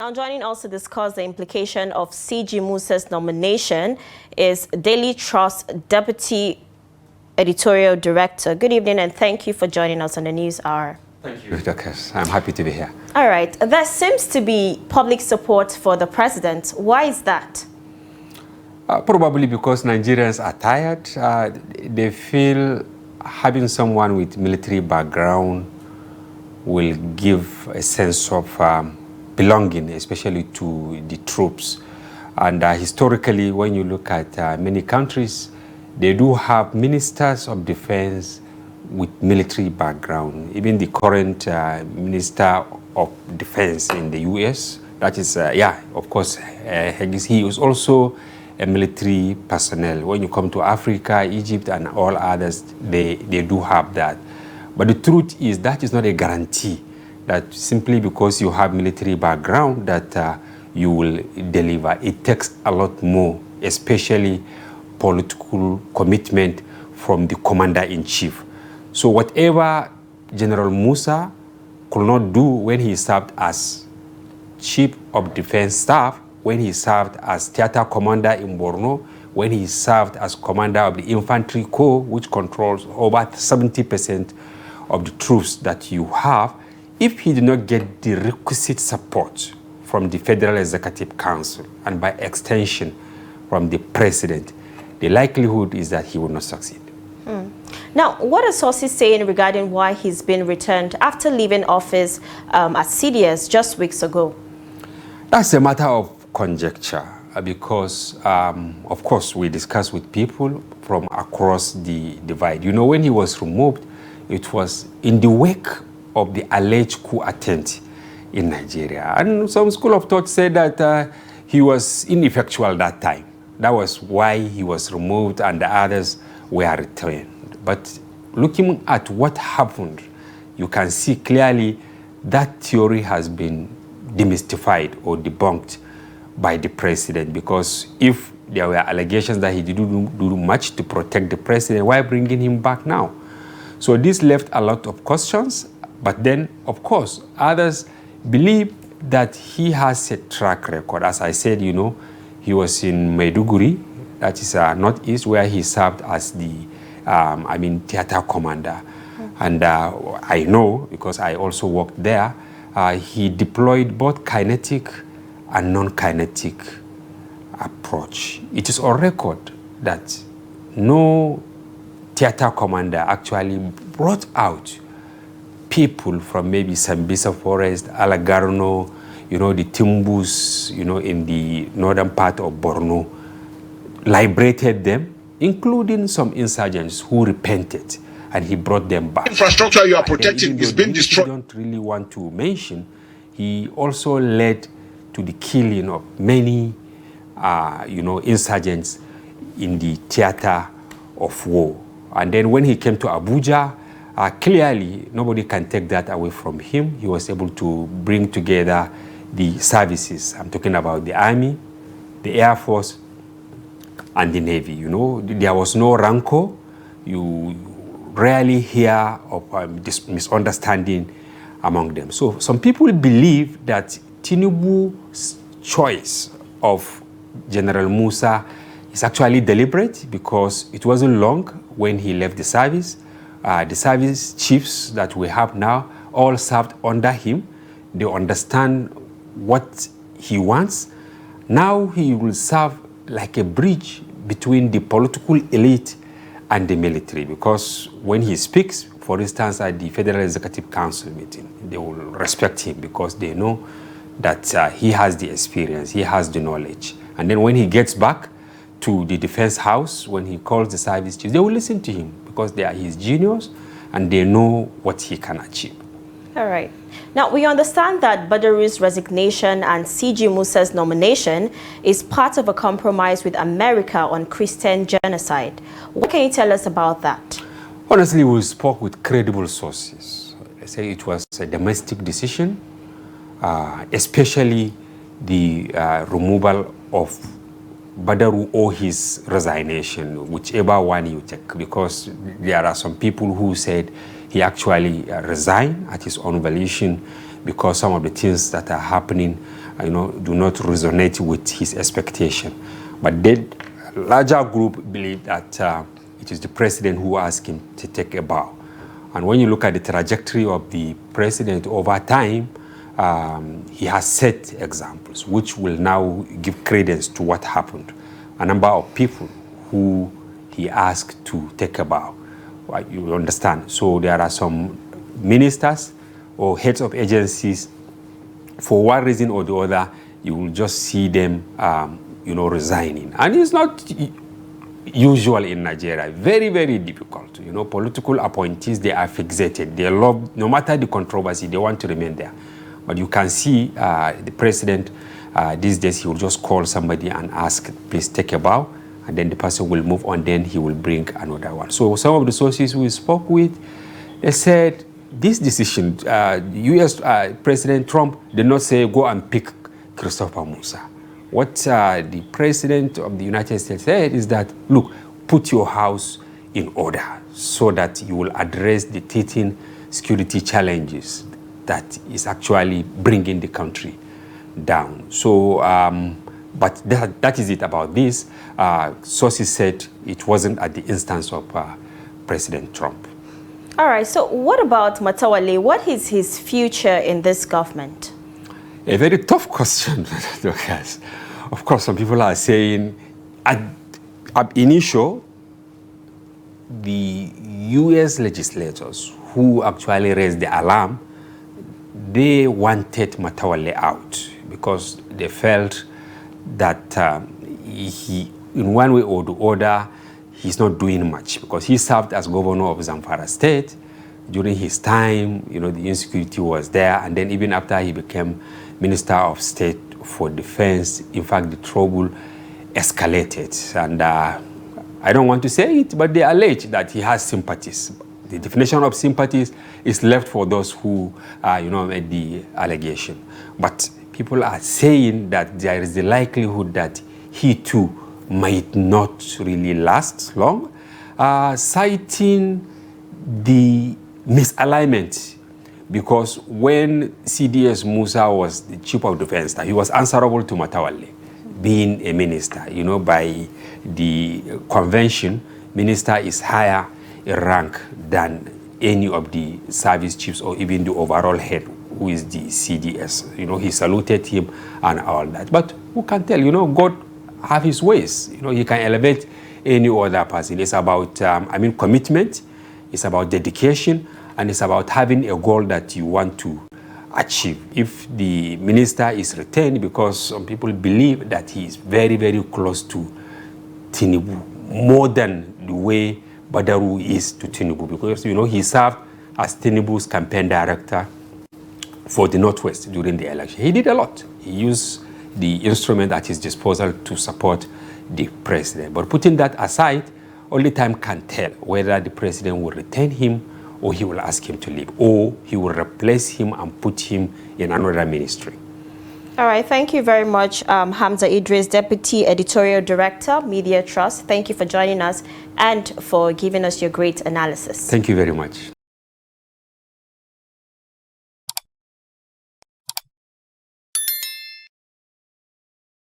Now joining us to discuss the implication of CG Musa's nomination is Daily Trust Deputy Editorial Director. Good evening and thank you for joining us on the News Hour. Thank you, Dr. I'm happy to be here. All right. There seems to be public support for the president. Why is that? Probably because Nigerians are tired. They feel having someone with military background will give a sense of belonging, especially to the troops. And historically, when you look at many countries, they do have ministers of defense with military background. Even the current minister of defense in the US, that is, of course, he is also a military personnel. When you come to Africa, Egypt, and all others, they do have that. But the truth is that is not a guarantee that simply because you have military background that you will deliver. It takes a lot more, especially political commitment from the commander-in-chief. So whatever General Musa could not do when he served as Chief of Defense Staff, when he served as theater commander in Borno, when he served as commander of the Infantry Corps, which controls over 70% of the troops that you have, if he did not get the requisite support from the Federal Executive Council and by extension from the president, the likelihood is that he will not succeed. Now, what are sources saying regarding why he's been returned after leaving office at CDS just weeks ago? That's a matter of conjecture because, of course, we discussed with people from across the divide. You know, when he was removed, it was in the wake of the alleged coup attempt in Nigeria. And some school of thought said that he was ineffectual that time. That was why he was removed and the others were returned. But looking at what happened, you can see clearly that theory has been demystified or debunked by the president, because if there were allegations that he didn't do much to protect the president, why bringing him back now? So this left a lot of questions, but then, of course, others believe that he has a track record. As I said, you know, he was in Maiduguri, that is northeast, where he served as the theater commander. And I know, because I also worked there, he deployed both kinetic and non-kinetic approach. It is on record that no theater commander actually brought out people from maybe Sambisa Forest, Alagarno, you know, the Timbus, you know, in the northern part of Borno, liberated them, including some insurgents who repented, and he brought them back. Infrastructure you are protecting is being destroyed. I don't really want to mention, he also led to the killing of many, insurgents in the theater of war. And then when he came to Abuja, clearly nobody can take that away from him. He was able to bring together the services. I'm talking about the Army, the Air Force, and the Navy. You know, there was no rancor. You rarely hear of this misunderstanding among them. So some people believe that Tinubu's choice of General Musa is actually deliberate because it wasn't long when he left the service. The service chiefs that we have now all served under him. They understand what he wants. Now he will serve like a bridge between the political elite and the military, because when he speaks, for instance, at the Federal Executive Council meeting, they will respect him because they know that he has the experience, he has the knowledge. And then when he gets back to the Defense House, when he calls the service chiefs, they will listen to him because they are his genius and they know what he can achieve. All right. Now, we understand that Badaru's resignation and CG Musa's nomination is part of a compromise with America on Christian genocide. What can you tell us about that? Honestly, we spoke with credible sources. They say it was a domestic decision, especially the removal of Badaru or his resignation, whichever one you take, because there are some people who said he actually resigned at his own volition because some of the things that are happening do not resonate with his expectation. But the larger group believe that it is the president who asked him to take a bow. And when you look at the trajectory of the president over time, he has set examples which will now give credence to what happened. A number of people who he asked to take a bow. You understand? So there are some ministers or heads of agencies, for one reason or the other, you will just see them, resigning. And it's not usual in Nigeria. Very, very difficult. Political appointees, they are fixated. They love, no matter the controversy, they want to remain there. But you can see the president, these days, he will just call somebody and ask, please take a bow, and then the person will move on, then he will bring another one. So some of the sources we spoke with, they said, this decision, U.S. President Trump did not say, go and pick Christopher Musa. What the president of the United States said is that, look, put your house in order so that you will address the teething security challenges that is actually bringing the country down. So, but that is it about this. Sources said it wasn't at the instance of President Trump. All right, so what about Matawale? What is his future in this government? A very tough question, Lucas. Of course, some people are saying, at initial, the U.S. legislators who actually raised the alarm, they wanted Matawale out because they felt that he, in one way or the other, he's not doing much because he served as governor of Zamfara State. During his time, the insecurity was there, and then even after he became Minister of State for Defense, in fact, the trouble escalated. And I don't want to say it, but they allege that he has sympathies. The definition of sympathies is left for those who, made the allegation. But people are saying that there is the likelihood that he too might not really last long, citing the misalignment. Because when CDS Musa was the chief of defense, he was answerable to Matawale, being a minister. By the convention, minister is higher in rank than any of the service chiefs or even the overall head, who is the CDS. He saluted him and all that. But who can tell? God have his ways. He can elevate any other person. It's about, commitment. It's about dedication. And it's about having a goal that you want to achieve. If the minister is retained, because some people believe that he is very, very close to Tinubu, more than the way Badaru is to Tinubu, because, he served as Tinubu's campaign director for the Northwest during the election. He did a lot. He used the instrument at his disposal to support the president. But putting that aside, only time can tell whether the president will retain him or he will ask him to leave, or he will replace him and put him in another ministry. All right, thank you very much, Hamza Idris, Deputy Editorial Director, Media Trust. Thank you for joining us and for giving us your great analysis. Thank you very much.